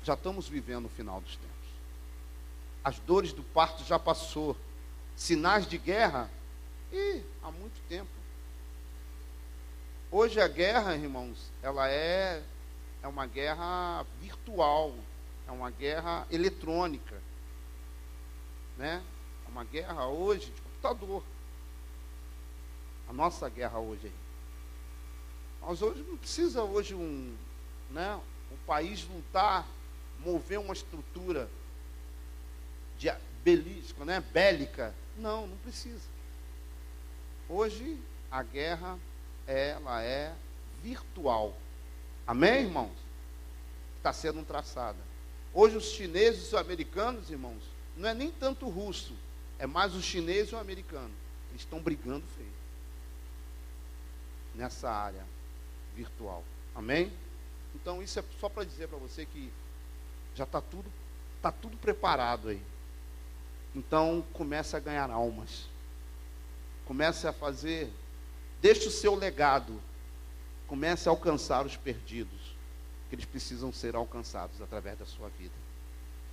já estamos vivendo o final dos tempos. As dores do parto já passou. Sinais de guerra, há muito tempo. Hoje a guerra, irmãos, ela é uma guerra virtual, é uma guerra eletrônica, né? É uma guerra hoje de computador. A nossa guerra hoje aí. Nós hoje não precisa hoje um país lutar, mover uma estrutura bélica. Não precisa. Hoje a guerra ela é virtual. Amém, irmãos? Está sendo traçada. Hoje os chineses e os americanos, irmãos, não é nem tanto o russo, é mais o chinês e o americano. Eles estão brigando feio nessa área virtual. Amém? Então isso é só para dizer para você que já está tudo preparado aí. Então comece a ganhar almas. Comece a fazer, deixe o seu legado. Comece a alcançar os perdidos, que eles precisam ser alcançados através da sua vida.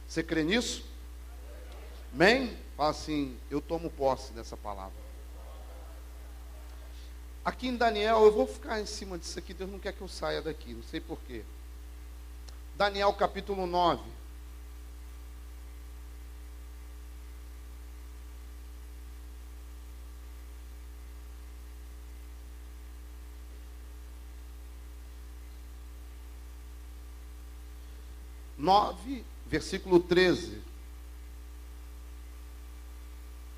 Você crê nisso? Amém? Fala assim, eu tomo posse dessa palavra. Aqui em Daniel, eu vou ficar em cima disso aqui, Deus não quer que eu saia daqui, não sei porquê. Daniel capítulo 9. Versículo 13.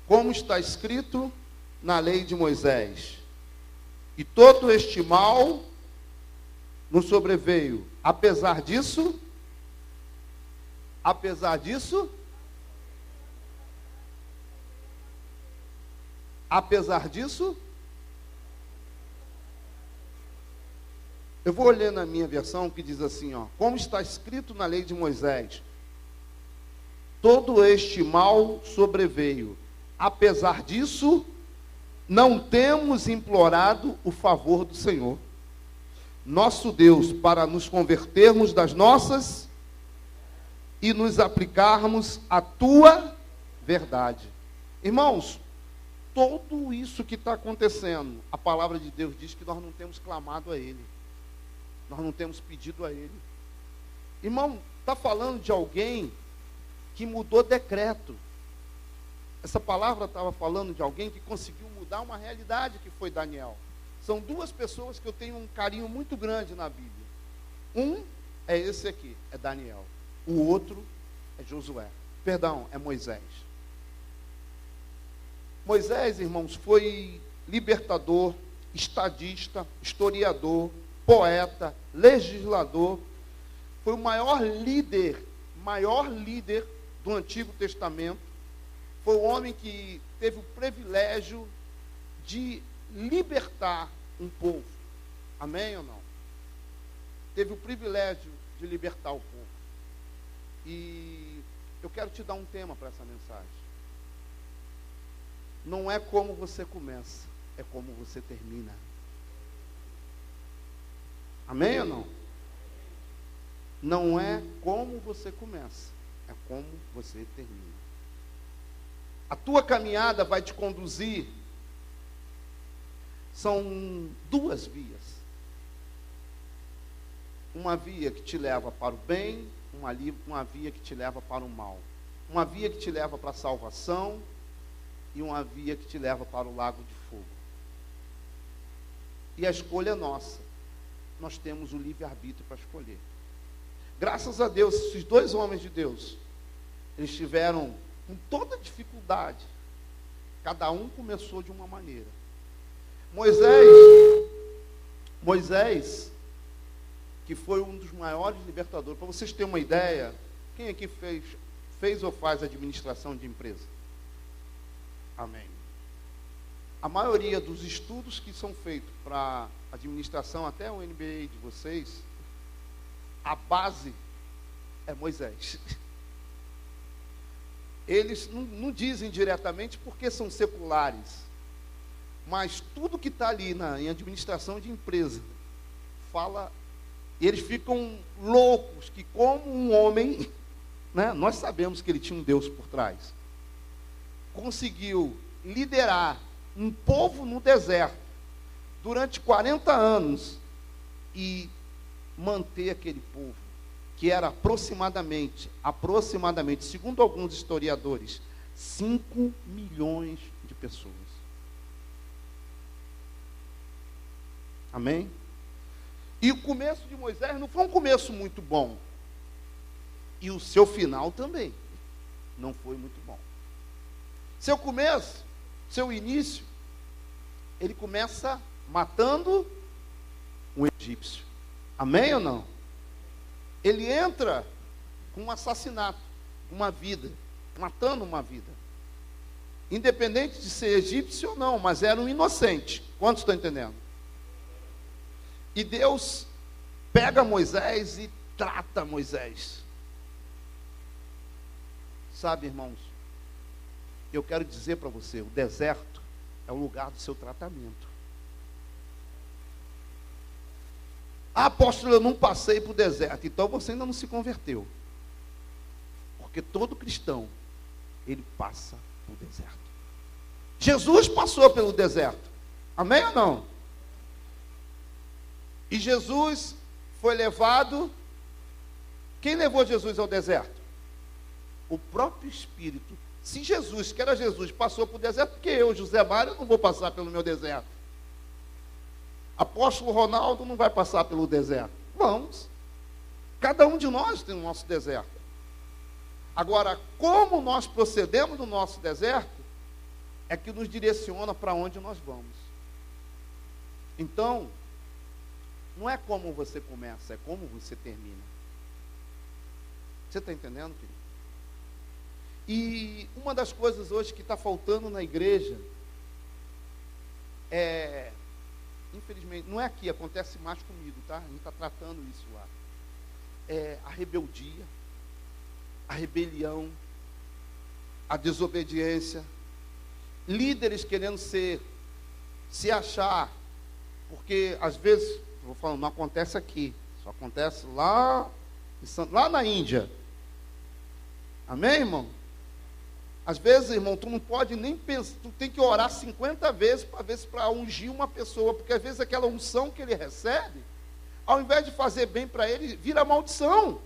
Como está escrito na lei de Moisés, e todo este mal nos sobreveio. Apesar disso, eu vou ler na minha versão que diz assim, como está escrito na lei de Moisés, todo este mal sobreveio. Apesar disso, não temos implorado o favor do Senhor, nosso Deus, para nos convertermos das nossas e nos aplicarmos à tua verdade. Irmãos, tudo isso que está acontecendo, a palavra de Deus diz que nós não temos clamado a Ele. Nós não temos pedido a Ele. Irmão, está falando de alguém que mudou decreto. Essa palavra estava falando de alguém que conseguiu mudar uma realidade, que foi Daniel. São duas pessoas que eu tenho um carinho muito grande na Bíblia. Um é esse aqui, é Daniel. O outro é Josué. Perdão, é Moisés. Moisés, irmãos, foi libertador, estadista, historiador, poeta, legislador. Foi o maior líder do Antigo Testamento. Foi o homem que teve o privilégio de libertar um povo. Amém ou não? Teve o privilégio de libertar o povo. E eu quero te dar um tema para essa mensagem. Não é como você começa, é como você termina. Amém ou não? Não é como você começa, é como você termina. A tua caminhada vai te conduzir. São duas vias. Uma via que te leva para o bem, uma via que te leva para o mal. Uma via que te leva para a salvação e uma via que te leva para o lago de fogo. E a escolha é nossa. Nós temos o livre-arbítrio para escolher. Graças a Deus, esses dois homens de Deus, eles tiveram com toda dificuldade. Cada um começou de uma maneira. Moisés, que foi um dos maiores libertadores. Para vocês terem uma ideia, quem aqui fez ou faz administração de empresa? Amém. A maioria dos estudos que são feitos para administração, até o MBA de vocês, a base é Moisés. Eles não dizem diretamente porque são seculares, mas tudo que está ali em administração de empresa fala E eles ficam loucos que como um homem, né, nós sabemos que ele tinha um Deus por trás, conseguiu liderar um povo no deserto durante 40 anos e manter aquele povo, que era aproximadamente, segundo alguns historiadores, 5 milhões de pessoas. Amém? E o começo de Moisés não foi um começo muito bom. E o seu final também não foi muito bom. Seu começo, seu início, ele começa matando um egípcio. Amém ou não? Ele entra com um assassinato, uma vida, matando uma vida. Independente de ser egípcio ou não, mas era um inocente. Quantos estão entendendo? E Deus pega Moisés e trata Moisés. Sabe, irmãos, eu quero dizer para você, o deserto é o lugar do seu tratamento. Ah, apóstolo, eu não passei para o deserto. Então você ainda não se converteu. Porque todo cristão, ele passa pelo deserto. Jesus passou pelo deserto. Amém ou não? E Jesus foi levado. Quem levou Jesus ao deserto? O próprio Espírito. Se Jesus, que era Jesus, passou para o deserto, porque eu, José Mário, não vou passar pelo meu deserto. Apóstolo Ronaldo não vai passar pelo deserto. Vamos. Cada um de nós tem o nosso deserto. Agora, como nós procedemos no nosso deserto, é que nos direciona para onde nós vamos. Então, não é como você começa, é como você termina. Você está entendendo, querido? E uma das coisas hoje que está faltando na igreja é, infelizmente, não é aqui, acontece mais comigo, tá? A gente está tratando isso lá. É a rebeldia, a rebelião, a desobediência, líderes querendo se achar, porque às vezes, vou falando, não acontece aqui, só acontece lá na Índia. Amém, irmão? Às vezes, irmão, tu não pode nem pensar, tu tem que orar 50 vezes para ver se para ungir uma pessoa, porque às vezes aquela unção que ele recebe, ao invés de fazer bem para ele, vira maldição.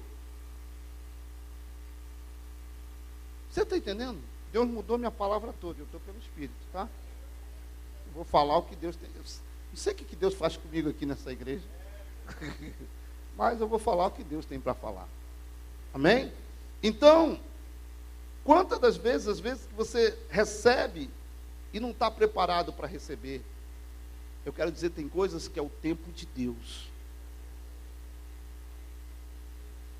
Você está entendendo? Deus mudou minha palavra toda, eu estou pelo Espírito, tá? Eu vou falar o que Deus tem. Não sei o que Deus faz comigo aqui nessa igreja, mas eu vou falar o que Deus tem para falar. Amém? Então, quantas das vezes, às vezes, que você recebe e não está preparado para receber? Eu quero dizer, tem coisas que é o tempo de Deus.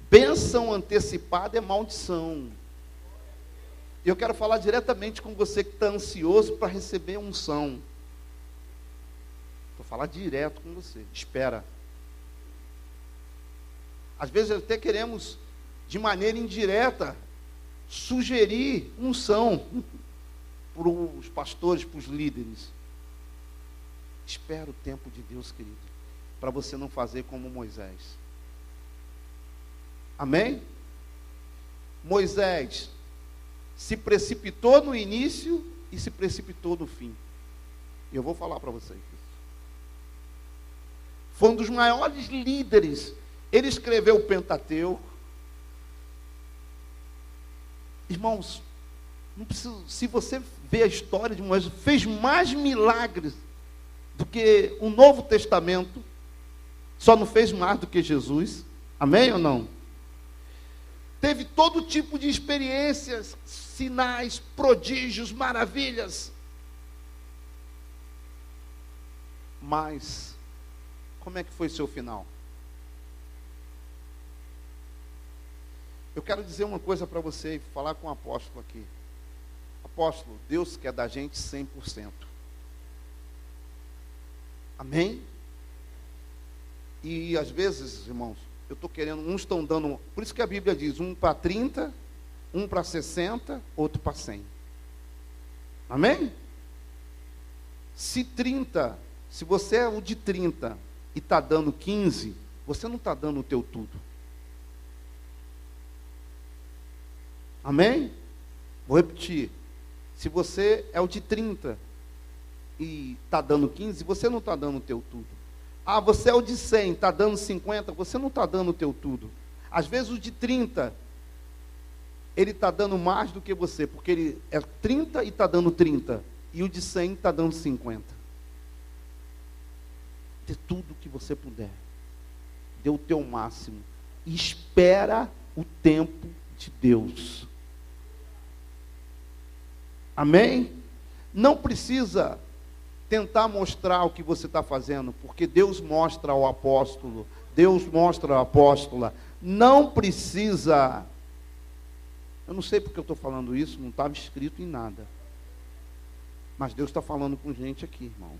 Bênção antecipada é maldição. E eu quero falar diretamente com você que está ansioso para receber unção. Vou falar direto com você. Espera. Às vezes até queremos, de maneira indireta, sugerir unção para os pastores, para os líderes. Espera o tempo de Deus, querido, para você não fazer como Moisés. Amém? Moisés se precipitou no início e se precipitou no fim. E eu vou falar para vocês isso. Foi um dos maiores líderes. Ele escreveu o Pentateuco. Irmãos, não preciso, se você vê a história de Moisés, fez mais milagres do que o Novo Testamento, só não fez mais do que Jesus. Amém ou não? Teve todo tipo de experiências, sinais, prodígios, maravilhas. Mas, como é que foi seu final? Eu quero dizer uma coisa para você e falar com o apóstolo aqui. Apóstolo, Deus quer da gente 100%. Amém? E às vezes, irmãos, eu estou querendo, uns estão dando, por isso que a Bíblia diz, um para 30, um para 60, outro para 100. Amém? Se você é o de 30 e está dando 15, você não está dando o teu tudo. Amém? Vou repetir. Se você é o de 30 e está dando 15, você não está dando o teu tudo. Ah, você é o de 100, está dando 50, você não está dando o teu tudo. Às vezes o de 30, ele está dando mais do que você, porque ele é 30 e está dando 30. E o de 100 está dando 50. Dê tudo que você puder. Dê o teu máximo. E espera o tempo de Deus. Amém? Não precisa tentar mostrar o que você está fazendo, porque Deus mostra ao apóstolo, Deus mostra à apóstola. Não precisa. Eu não sei porque eu estou falando isso, não estava escrito em nada. Mas Deus está falando com gente aqui, irmãos.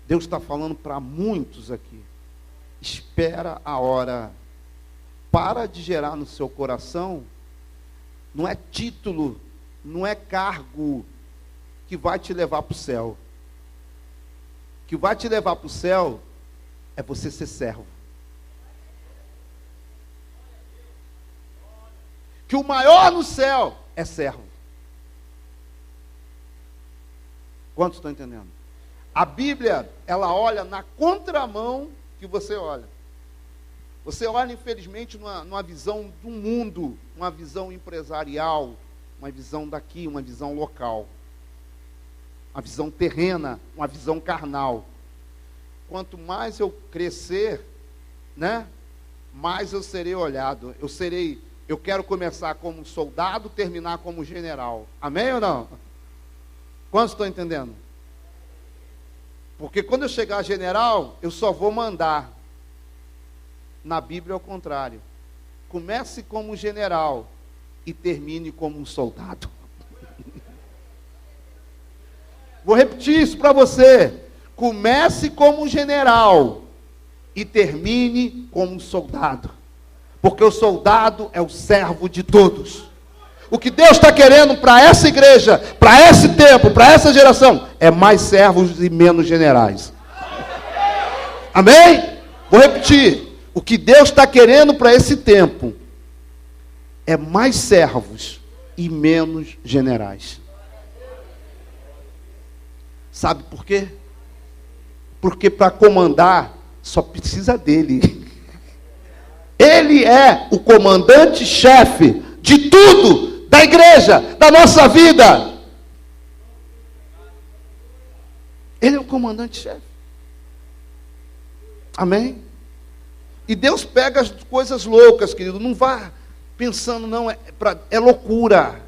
Deus está falando para muitos aqui. Espera a hora. Para de gerar no seu coração. Não é título, não é cargo que vai te levar para o céu. O que vai te levar para o céu é você ser servo. Que o maior no céu é servo. Quantos estão entendendo? A Bíblia, ela olha na contramão que você olha. Você olha, infelizmente, numa visão do mundo, uma visão empresarial, uma visão daqui, uma visão local, uma visão terrena, uma visão carnal. Quanto mais eu crescer, né, mais eu serei olhado. Eu quero começar como soldado, terminar como general. Amém ou não? Quantos estão entendendo? Porque quando eu chegar a general, eu só vou mandar. Na Bíblia é o contrário. Comece como general e termine como um soldado. Vou repetir isso para você. Comece como general e termine como um soldado. Porque o soldado é o servo de todos. O que Deus está querendo para essa igreja, para esse tempo, para essa geração, é mais servos e menos generais. Amém? Vou repetir. O que Deus está querendo para esse tempo é mais servos e menos generais. Sabe por quê? Porque para comandar só precisa dele. Ele é o comandante-chefe de tudo, da igreja, da nossa vida. Ele é o comandante-chefe. Amém? E Deus pega as coisas loucas, querido. Não vá pensando, não, é loucura.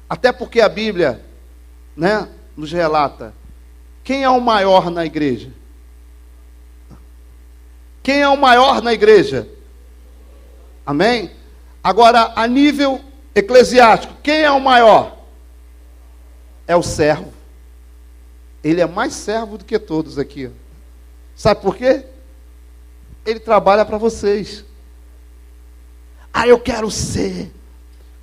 Até porque a Bíblia, né, nos relata. Quem é o maior na igreja? Quem é o maior na igreja? Amém? Agora, a nível eclesiástico, quem é o maior? É o servo. Ele é mais servo do que todos aqui. Sabe por quê? Ele trabalha para vocês. Ah, eu quero ser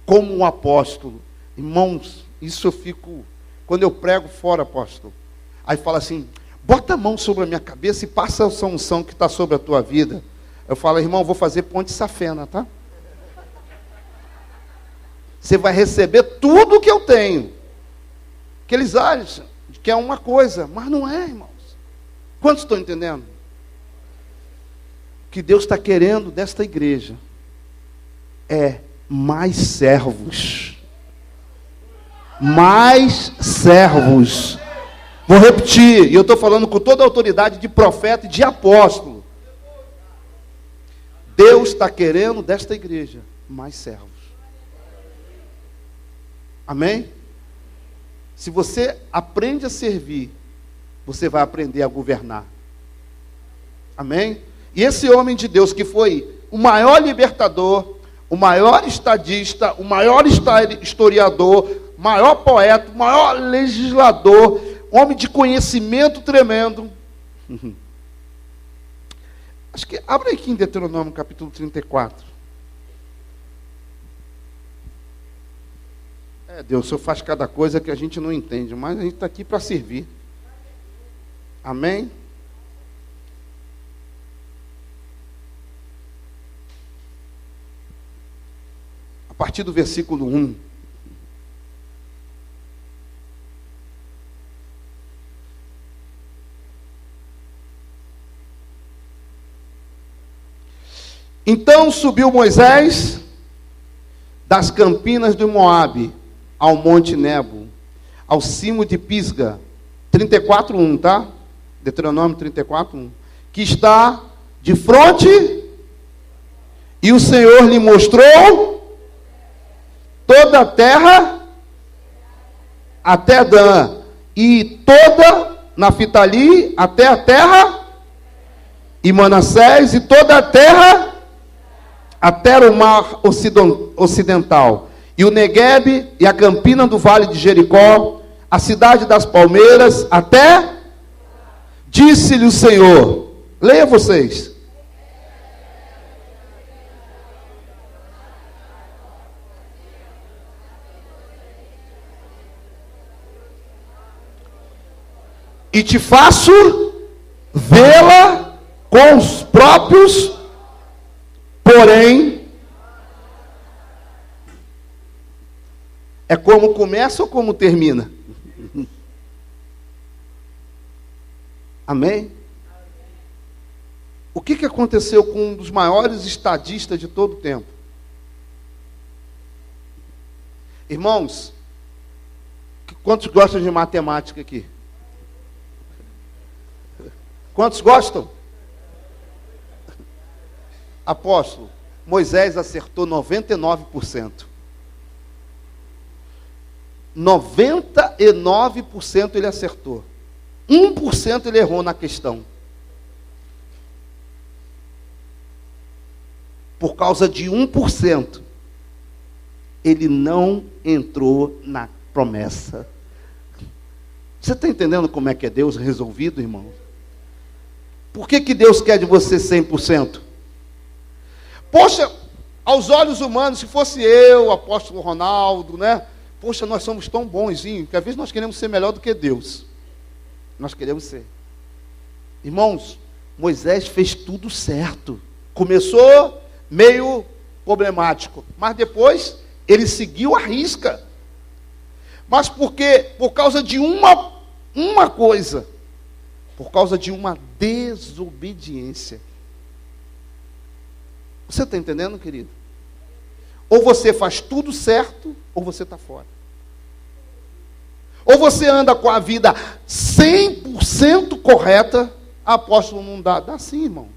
como um apóstolo. Irmãos, isso eu fico... Quando eu prego fora, apóstolo, aí fala assim, bota a mão sobre a minha cabeça e passa essa unção que está sobre a tua vida. Eu falo, irmão, vou fazer ponte safena, tá? Você vai receber tudo o que eu tenho. Que eles acham que é uma coisa, mas não é, irmãos. Quantos estão entendendo? O que Deus está querendo desta igreja é mais servos. Mais servos. Vou repetir, e eu estou falando com toda a autoridade de profeta e de apóstolo. Deus está querendo desta igreja mais servos. Amém? Se você aprende a servir, você vai aprender a governar. Amém? E esse homem de Deus que foi o maior libertador, o maior estadista, o maior historiador, o maior poeta, o maior legislador, homem de conhecimento tremendo. Acho que, abre aqui em Deuteronômio, capítulo 34. Deus, o Senhor faz cada coisa que a gente não entende, mas a gente está aqui para servir. Amém? partir do versículo 1. Então subiu Moisés das campinas do Moabe ao monte Nebo, ao cimo de Pisga, 34:1, tá? Deuteronômio 34:1, que está de frente, e o Senhor lhe mostrou toda a terra até Dan, e toda Naftali até a terra, e Manassés, e toda a terra até o mar ocidental, e o Neguebe, e a campina do vale de Jericó, a cidade das palmeiras, até, disse-lhe o Senhor, leia vocês, e te faço vê-la com os próprios, porém, é como começa ou como termina? Amém? O que aconteceu com um dos maiores estadistas de todo o tempo? Irmãos, quantos gostam de matemática aqui? Quantos gostam? Apóstolo, Moisés acertou 99%. 99% ele acertou. 1% ele errou na questão. Por causa de 1%, ele não entrou na promessa. Você está entendendo como é que é Deus resolvido, irmão? Por que Deus quer de você 100%? Poxa, aos olhos humanos, se fosse eu, o apóstolo Ronaldo, né? Poxa, nós somos tão bonzinhos, que às vezes nós queremos ser melhor do que Deus. Nós queremos ser. Irmãos, Moisés fez tudo certo. Começou meio problemático, mas depois ele seguiu a risca. Mas por quê? Por causa de uma coisa. Por causa de uma desobediência. Você está entendendo, querido? Ou você faz tudo certo, ou você está fora. Ou você anda com a vida 100% correta. Apóstolo, não dá. Dá sim, irmão.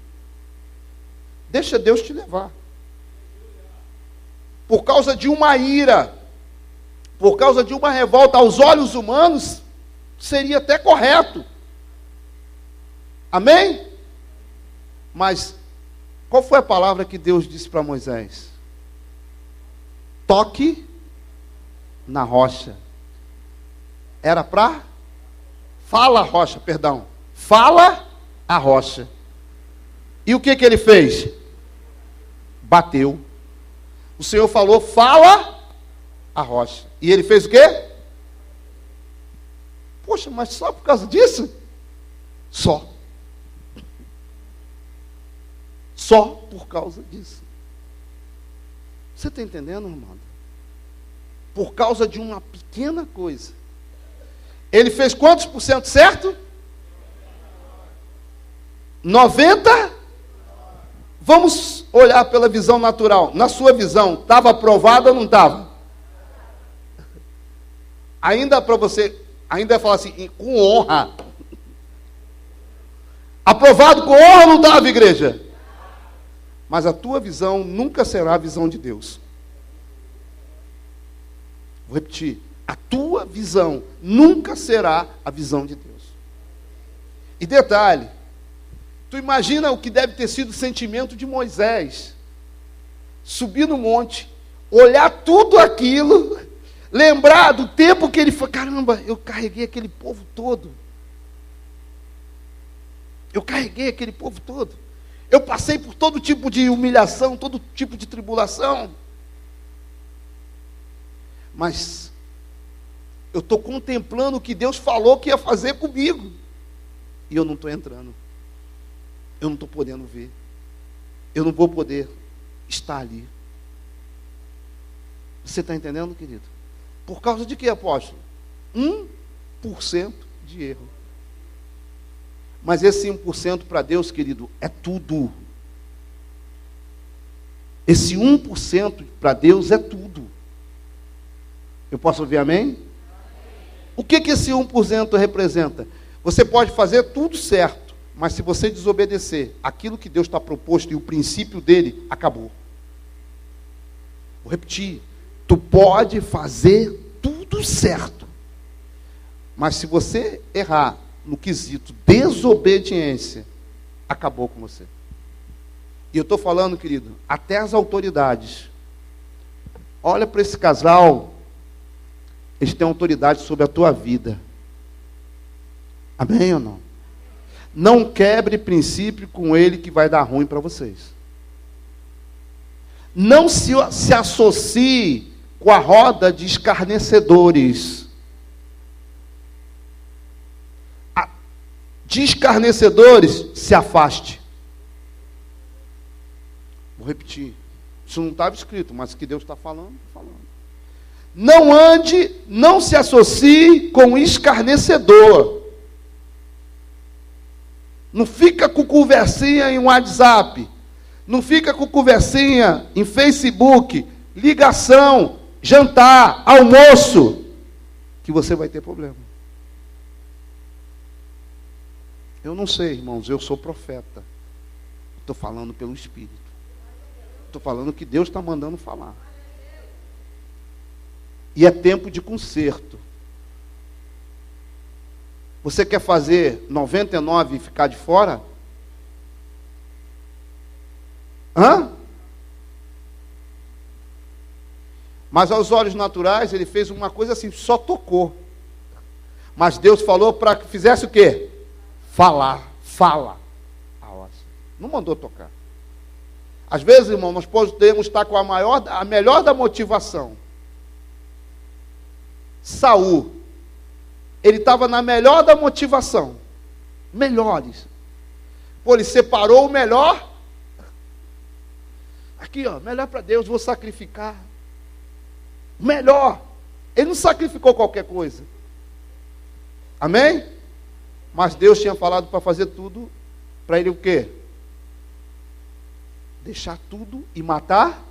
Deixa Deus te levar. Por causa de uma ira, por causa de uma revolta aos olhos humanos, seria até correto. Amém? Mas qual foi a palavra que Deus disse para Moisés? Toque na rocha. Era para? Fala a rocha, perdão. Fala a rocha. E o que ele fez? Bateu. O Senhor falou, fala a rocha. E ele fez o quê? Poxa, mas só por causa disso? Só. Só por causa disso. Você está entendendo, irmão? Por causa de uma pequena coisa. Ele fez quantos por cento certo? 90%? Vamos olhar pela visão natural. Na sua visão, estava aprovado ou não estava? Ainda para você, ainda é falar assim, com honra. Aprovado com honra ou não estava, igreja? Mas a tua visão nunca será a visão de Deus. Vou repetir. A tua visão nunca será a visão de Deus. E detalhe, tu imagina o que deve ter sido o sentimento de Moisés. Subir no monte, olhar tudo aquilo, lembrar do tempo que ele foi. Caramba, eu carreguei aquele povo todo. Eu carreguei aquele povo todo. Eu passei por todo tipo de humilhação, todo tipo de tribulação. Mas eu estou contemplando o que Deus falou que ia fazer comigo. E eu não estou entrando. Eu não estou podendo ver. Eu não vou poder estar ali. Você está entendendo, querido? Por causa de quê, apóstolo? 1% de erro. Mas esse 1% para Deus, querido, é tudo. Esse 1% para Deus é tudo. Eu posso ouvir amém? O que esse 1% representa? Você pode fazer tudo certo, mas se você desobedecer, aquilo que Deus está proposto e o princípio dele, acabou. Vou repetir. Tu pode fazer tudo certo, mas se você errar no quesito desobediência, acabou com você. E eu estou falando, querido, até as autoridades. Olha para esse casal, eles têm autoridade sobre a tua vida. Amém ou não? Não quebre princípio com ele que vai dar ruim para vocês. Não se associe com a roda de escarnecedores. De escarnecedores, se afaste. Vou repetir. Isso não estava escrito, mas o que Deus está falando, está falando. Não ande, não se associe com o escarnecedor. Não fica com conversinha em WhatsApp. Não fica com conversinha em Facebook, ligação, jantar, almoço, que você vai ter problema. Eu não sei, irmãos, eu sou profeta. Estou falando pelo Espírito. Estou falando que Deus está mandando falar. E é tempo de conserto. Você quer fazer 99 e ficar de fora? Mas aos olhos naturais, ele fez uma coisa assim, só tocou. Mas Deus falou para que fizesse o quê? Falar, fala. Não mandou tocar. Às vezes, irmão, nós podemos estar com a melhor da motivação. Saul, ele estava na melhor da motivação. Melhores. Pô, ele separou o melhor. Aqui, ó, melhor para Deus, vou sacrificar. Melhor. Ele não sacrificou qualquer coisa. Amém? Mas Deus tinha falado para fazer tudo, para ele o quê? Deixar tudo e matar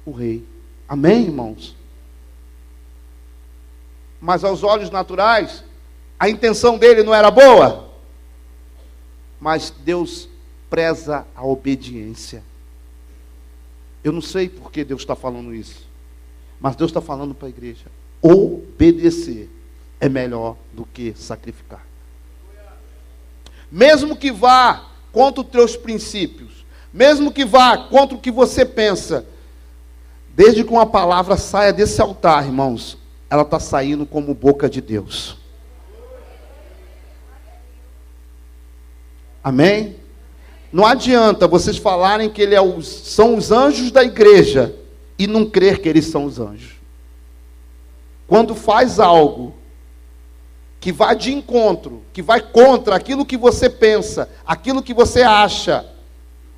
o rei. Amém, irmãos? Mas aos olhos naturais, a intenção dele não era boa. Mas Deus preza a obediência. Eu não sei por que Deus está falando isso. Mas Deus está falando para a igreja. Obedecer é melhor do que sacrificar. Mesmo que vá contra os teus princípios, mesmo que vá contra o que você pensa, desde que uma palavra saia desse altar, irmãos, ela está saindo como boca de Deus. Amém? Não adianta vocês falarem que são os anjos da igreja e não crer que eles são os anjos. Quando faz algo que vai de encontro, que vai contra aquilo que você pensa, aquilo que você acha,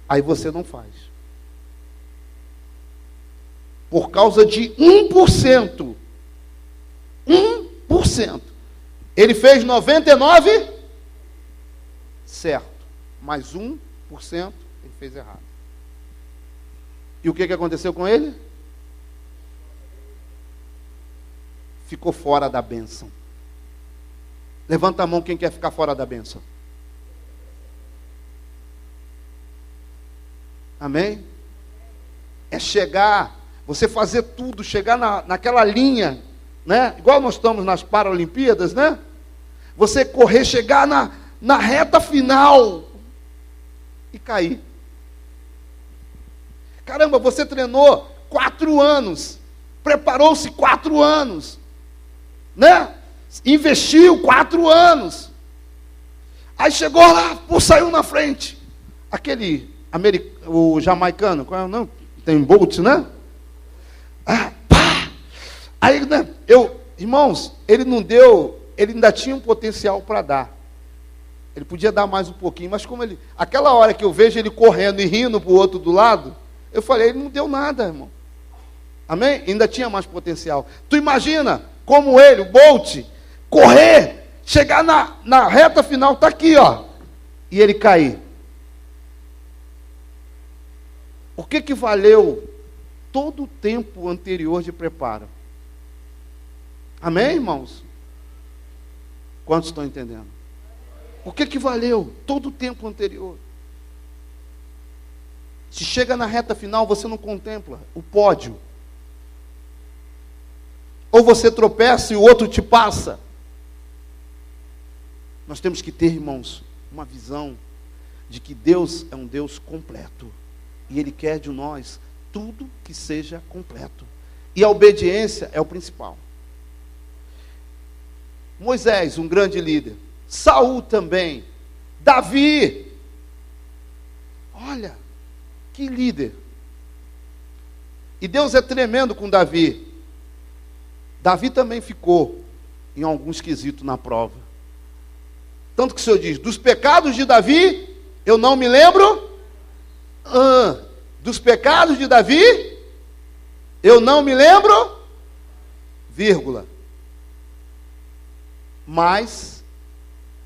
aí você não faz. Por causa de 1%. 1%. Ele fez 99 certo, mas 1% ele fez errado. E o que aconteceu com ele? Ficou fora da bênção. Levanta a mão quem quer ficar fora da bênção. Amém? É chegar, você fazer tudo, chegar naquela linha, né? Igual nós estamos nas Paralimpíadas, né? Você correr, chegar na reta final e cair. Caramba, você treinou 4 anos, preparou-se 4 anos, né? Investiu 4 anos. Aí chegou lá, saiu na frente. O jamaicano, qual é o nome? Tem Bolt, né? Pá! Aí, né, irmãos, ele ainda tinha um potencial para dar. Ele podia dar mais um pouquinho, mas aquela hora que eu vejo ele correndo e rindo para o outro do lado, eu falei, ele não deu nada, irmão. Amém? Ainda tinha mais potencial. Tu imagina como ele, o Bolt, correr, chegar na reta final, tá aqui, ó, e ele cair. O que valeu todo o tempo anterior de preparo? Amém, irmãos? Quantos estão entendendo? O que valeu todo o tempo anterior? Se chega na reta final, você não contempla o pódio. Ou você tropeça e o outro te passa. Nós temos que ter, irmãos, uma visão de que Deus é um Deus completo. E Ele quer de nós tudo que seja completo. E a obediência é o principal. Moisés, um grande líder. Saul também. Davi. Olha, que líder. E Deus é tremendo com Davi. Davi também ficou em alguns quesitos na prova. Tanto que o Senhor diz, dos pecados de Davi, eu não me lembro. Dos pecados de Davi, eu não me lembro, vírgula. Mas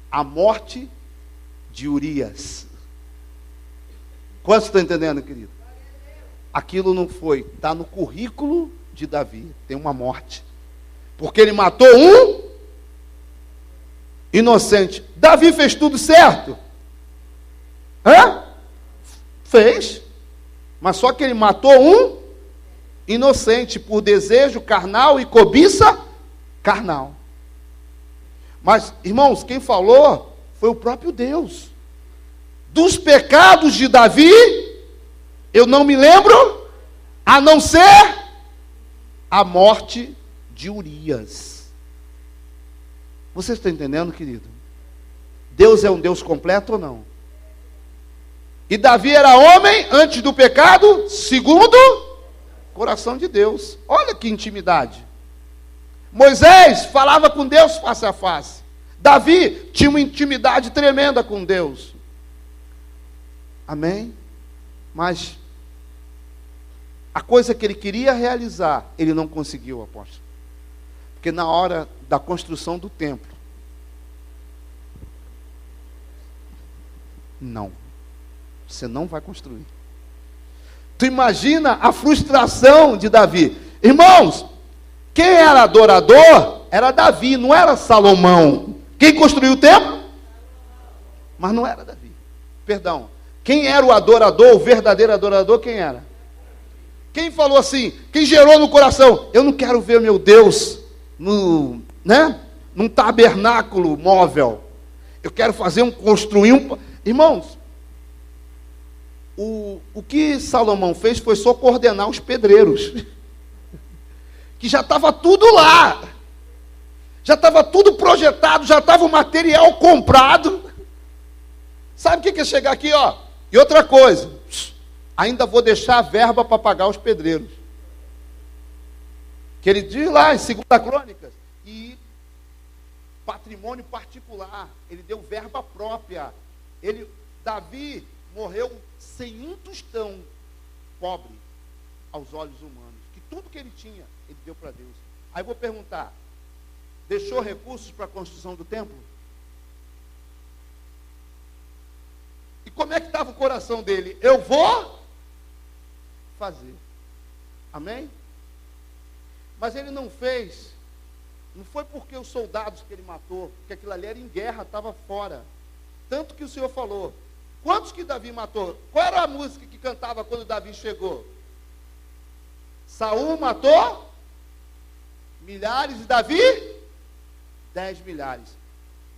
a morte de Urias. Quantos estão entendendo, querido? Aquilo não foi, está no currículo de Davi, tem uma morte. Porque ele matou um inocente. Davi fez tudo certo? Fez. Mas só que ele matou um inocente por desejo carnal e cobiça carnal. Mas, irmãos, quem falou foi o próprio Deus. Dos pecados de Davi, eu não me lembro, a não ser a morte de Urias. Você está entendendo, querido? Deus é um Deus completo ou não? E Davi era homem antes do pecado, segundo o coração de Deus. Olha que intimidade. Moisés falava com Deus face a face. Davi tinha uma intimidade tremenda com Deus. Amém? Mas a coisa que ele queria realizar, ele não conseguiu, apóstolo. Porque na hora da construção do templo, não. Você não vai construir. Tu imagina a frustração de Davi. Irmãos, quem era adorador era Davi, não era Salomão. Quem construiu o templo? Mas não era Davi. Perdão. Quem era o adorador, o verdadeiro adorador, quem era? Quem falou assim? Quem gerou no coração? Eu não quero ver meu Deus num tabernáculo móvel. Eu quero construir um... Irmãos, o que Salomão fez foi só coordenar os pedreiros. Que já estava tudo lá. Já estava tudo projetado, já estava o material comprado. Sabe o que é chegar aqui, ó? E outra coisa, ainda vou deixar a verba para pagar os pedreiros. Que ele diz lá em 2 Crônicas, e patrimônio particular, ele deu verba própria. Davi morreu sem um tostão, pobre aos olhos humanos, que tudo que ele tinha, ele deu para Deus. Aí eu vou perguntar, deixou recursos para a construção do templo? E como é que estava o coração dele? Eu vou fazer. Amém? Mas ele não fez, não foi porque os soldados que ele matou, porque aquilo ali era em guerra, estava fora. Tanto que o Senhor falou, quantos que Davi matou? Qual era a música que cantava quando Davi chegou? Saul matou milhares e Davi 10 milhares.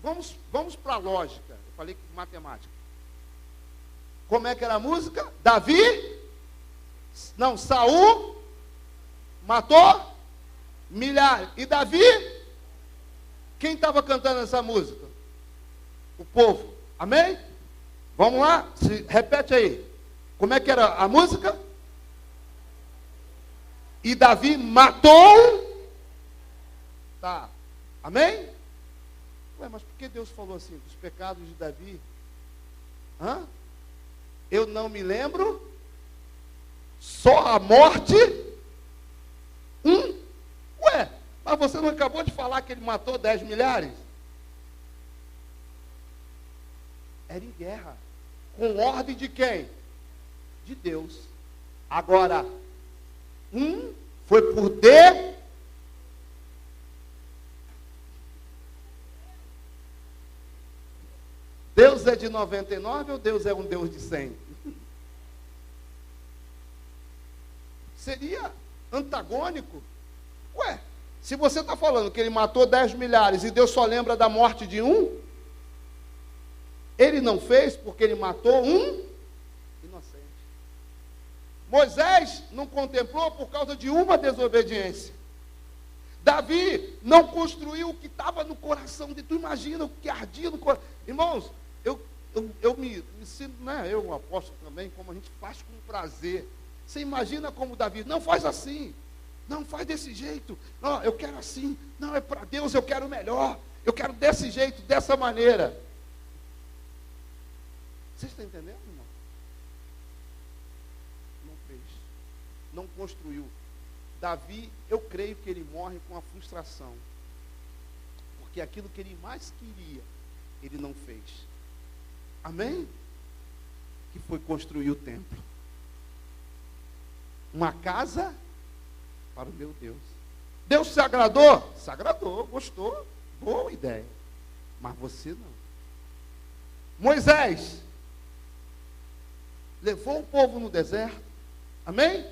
Vamos para a lógica. Eu falei que matemática. Como é que era a música? Saul matou milhares. E Davi? Quem estava cantando essa música? O povo. Amém? Vamos lá? Repete aí. Como é que era a música? E Davi matou. Tá. Amém? Ué, mas por que Deus falou assim? Dos pecados de Davi? Eu não me lembro. Só a morte Mas você não acabou de falar que ele matou 10 milhares? Era em guerra. Com ordem de quem? De Deus. Agora, foi por Deus é de 99 ou Deus é um Deus de 100? Seria antagônico. Ué, se você está falando que ele matou 10 milhares e Deus só lembra da morte de um, ele não fez porque ele matou um inocente. Moisés não contemplou por causa de uma desobediência. Davi não construiu o que estava no coração dele. Tu imagina o que ardia no coração. Irmãos, eu me sinto, né? Eu, o apóstolo também, como a gente faz com prazer. Você imagina como Davi, não faz assim, não faz desse jeito, não, eu quero assim, não, é para Deus, eu quero melhor, eu quero desse jeito, dessa maneira. Vocês estão entendendo, irmão? Não fez, não construiu. Davi, eu creio que ele morre com a frustração, porque aquilo que ele mais queria, ele não fez. Amém? Que foi construir o templo. Uma casa para o meu Deus. Deus se agradou? Se agradou, gostou, boa ideia. Mas você não. Moisés levou o povo no deserto, amém?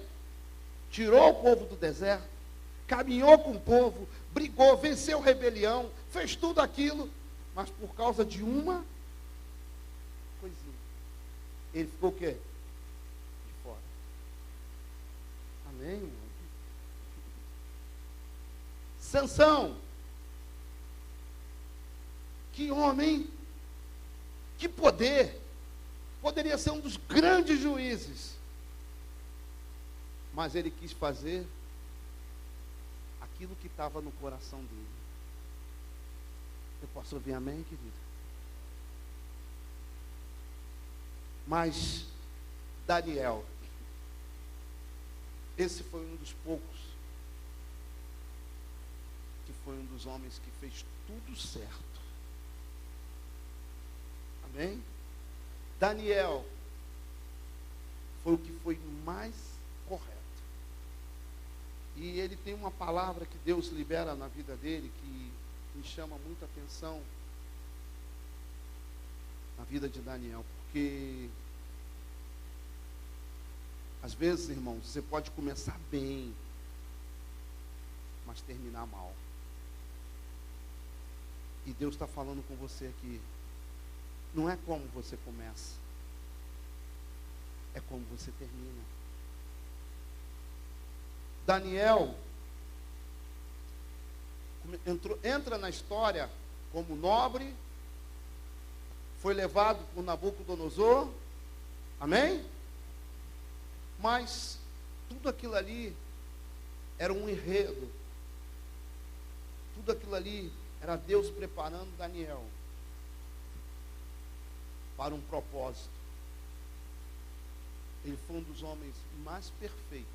Tirou o povo do deserto, caminhou com o povo, brigou, venceu rebelião, fez tudo aquilo, mas por causa de uma coisinha, ele ficou o quê? De fora. Amém, irmão? Sansão, que homem, que poder, poderia ser um dos grandes juízes, mas ele quis fazer aquilo que estava no coração dele. Eu posso ouvir amém, querido? Mas Daniel, esse foi um dos poucos, que foi um dos homens que fez tudo certo. Amém? Daniel foi o que foi mais correto. E ele tem uma palavra que Deus libera na vida dele, que me chama muita atenção na vida de Daniel, porque às vezes, irmãos, você pode começar bem, mas terminar mal. E Deus está falando com você aqui. Não é como você começa, é como você termina. Daniel entra na história como nobre, foi levado por Nabucodonosor, amém? Mas tudo aquilo ali era um enredo, tudo aquilo ali era Deus preparando Daniel para um propósito. Ele foi um dos homens mais perfeitos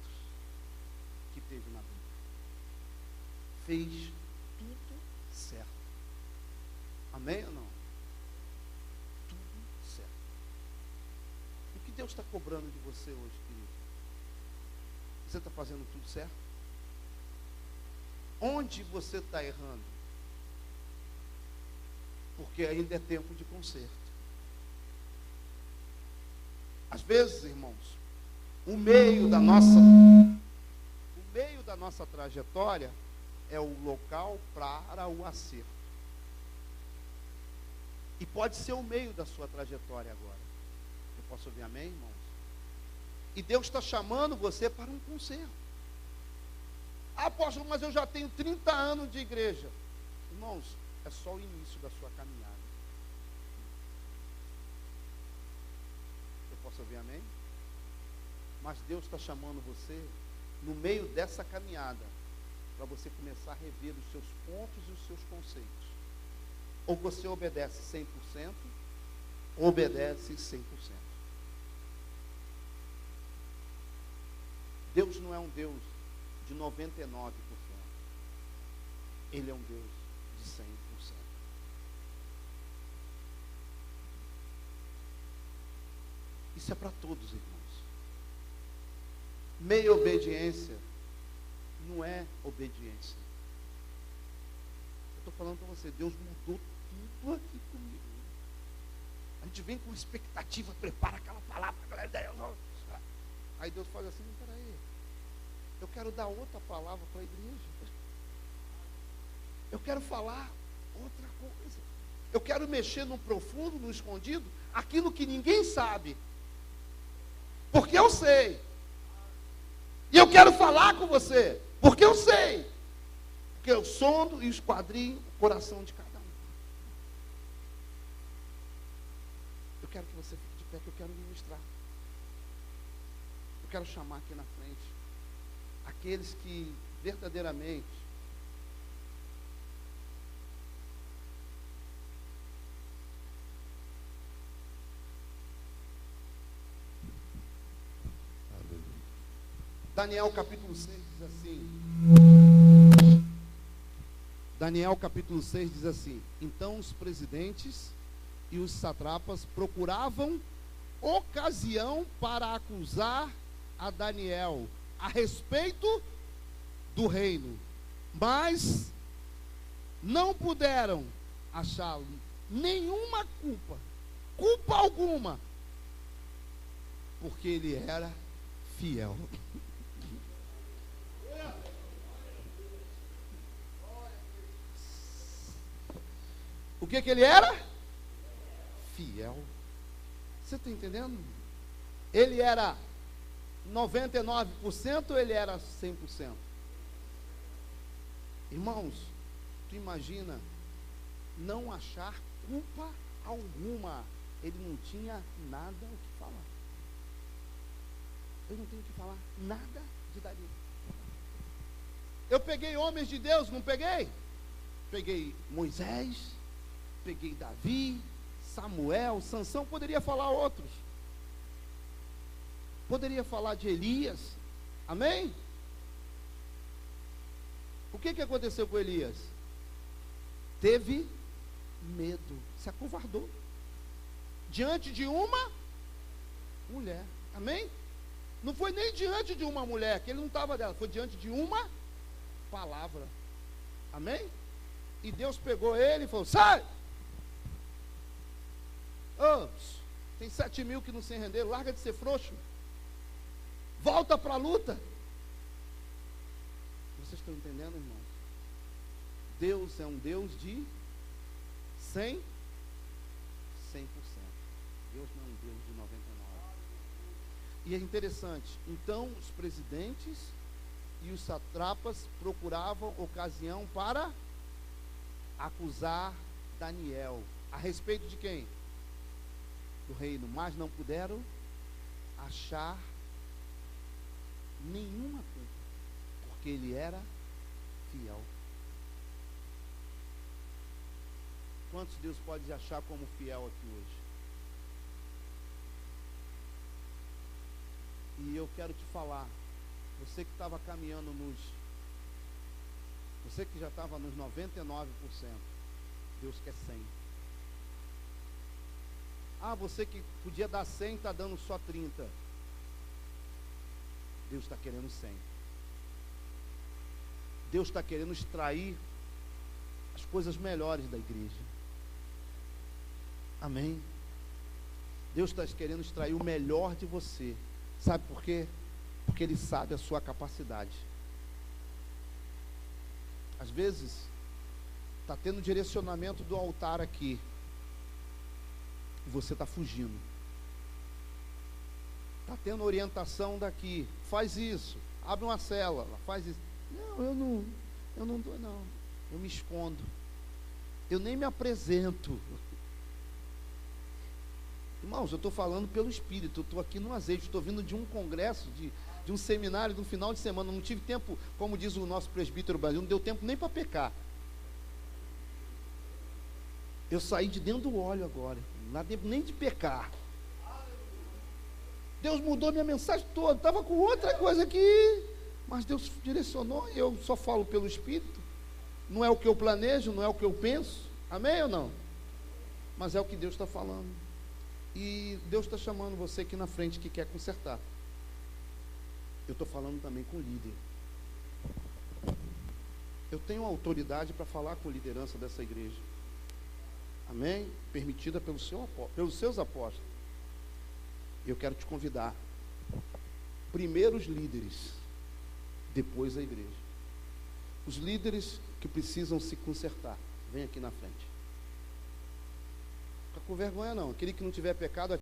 que teve na vida. Fez tudo certo. Amém ou não? Tudo certo. O que Deus está cobrando de você hoje, querido? Você está fazendo tudo certo? Onde você está errando? Porque ainda é tempo de conserto. Às vezes, irmãos, o meio da nossa trajetória é o local para o acerto. E pode ser o meio da sua trajetória agora. Eu posso ouvir amém, irmãos? E Deus está chamando você para um conserto. Ah, apóstolo, mas eu já tenho 30 anos de igreja. Irmãos, é só o início da sua caminhada. Eu posso ouvir amém? Mas Deus está chamando você no meio dessa caminhada para você começar a rever os seus pontos e os seus conceitos. Ou você obedece 100%, ou obedece 100%. Deus não é um Deus de 99%. Ele é um Deus de 100%. Isso é para todos, irmãos. Meia obediência não é obediência. Eu estou falando para você, Deus mudou tudo aqui comigo. A gente vem com expectativa, prepara aquela palavra, aquela ideia. Aí Deus fala assim, peraí, eu quero dar outra palavra para a igreja. Eu quero falar outra coisa. Eu quero mexer no profundo, no escondido, aquilo que ninguém sabe. Porque eu sei. E eu quero falar com você, porque eu sei. Porque eu sondo e esquadrinho o coração de cada um. Eu quero que você fique de pé, que eu quero ministrar. Eu quero chamar aqui na frente aqueles que verdadeiramente Daniel capítulo 6 diz assim. Daniel capítulo 6 diz assim: então os presidentes e os satrapas procuravam ocasião para acusar a Daniel a respeito do reino, mas não puderam achar nenhuma culpa alguma, porque ele era fiel. O que ele era? Fiel. Você está entendendo? Ele era 99% ou ele era 100%? Irmãos, tu imagina não achar culpa alguma. Ele não tinha nada o que falar. Eu não tenho que falar nada de Davi. Eu peguei homens de Deus, não peguei? Peguei Moisés, peguei Davi, Samuel, Sansão, poderia falar outros. Poderia falar de Elias. Amém? O que aconteceu com Elias? Teve medo, se acovardou diante de uma mulher. Amém? Não foi nem diante de uma mulher, que ele não estava dela, foi diante de uma palavra. Amém? E Deus pegou ele e falou: sai! Oh, tem 7.000 que não se renderam, larga de ser frouxo. Volta para a luta. Vocês estão entendendo, irmãos? Deus é um Deus de 100%. Deus não é um Deus de 99%. E é interessante, então os presidentes e os satrapas procuravam ocasião para acusar Daniel. A respeito de quem? Do reino, mas não puderam achar nenhuma culpa, porque ele era fiel. Quantos Deus pode achar como fiel aqui hoje? E eu quero te falar, você que estava caminhando você que já estava nos 99%, Deus quer 100%. Ah, você que podia dar 100, está dando só 30%. Deus está querendo 100%. Deus está querendo extrair as coisas melhores da igreja. Amém? Deus está querendo extrair o melhor de você. Sabe por quê? Porque Ele sabe a sua capacidade. Às vezes, está tendo direcionamento do altar aqui, e você está fugindo. Está tendo orientação daqui, faz isso, abre uma célula, faz isso. Não, eu não dou não, eu me escondo, eu nem me apresento. Irmãos, eu estou falando pelo Espírito, eu estou aqui no azeite, estou vindo de um congresso, de um seminário, de um final de semana, não tive tempo, como diz o nosso presbítero Brasil, não deu tempo nem para pecar. Eu saí de dentro do óleo agora, não dá tempo nem de pecar. Deus mudou minha mensagem toda, estava com outra coisa aqui, mas Deus direcionou, e eu só falo pelo Espírito. Não é o que eu planejo, não é o que eu penso. Amém ou não? Mas é o que Deus está falando. E Deus está chamando você aqui na frente que quer consertar. Eu estou falando também com o líder. Eu tenho autoridade para falar com a liderança dessa igreja. Amém? Permitida pelos seus apóstolos. Eu quero te convidar. Primeiro os líderes, depois a igreja. Os líderes que precisam se consertar, vem aqui na frente. Não fica com vergonha não. Aquele que não tiver pecado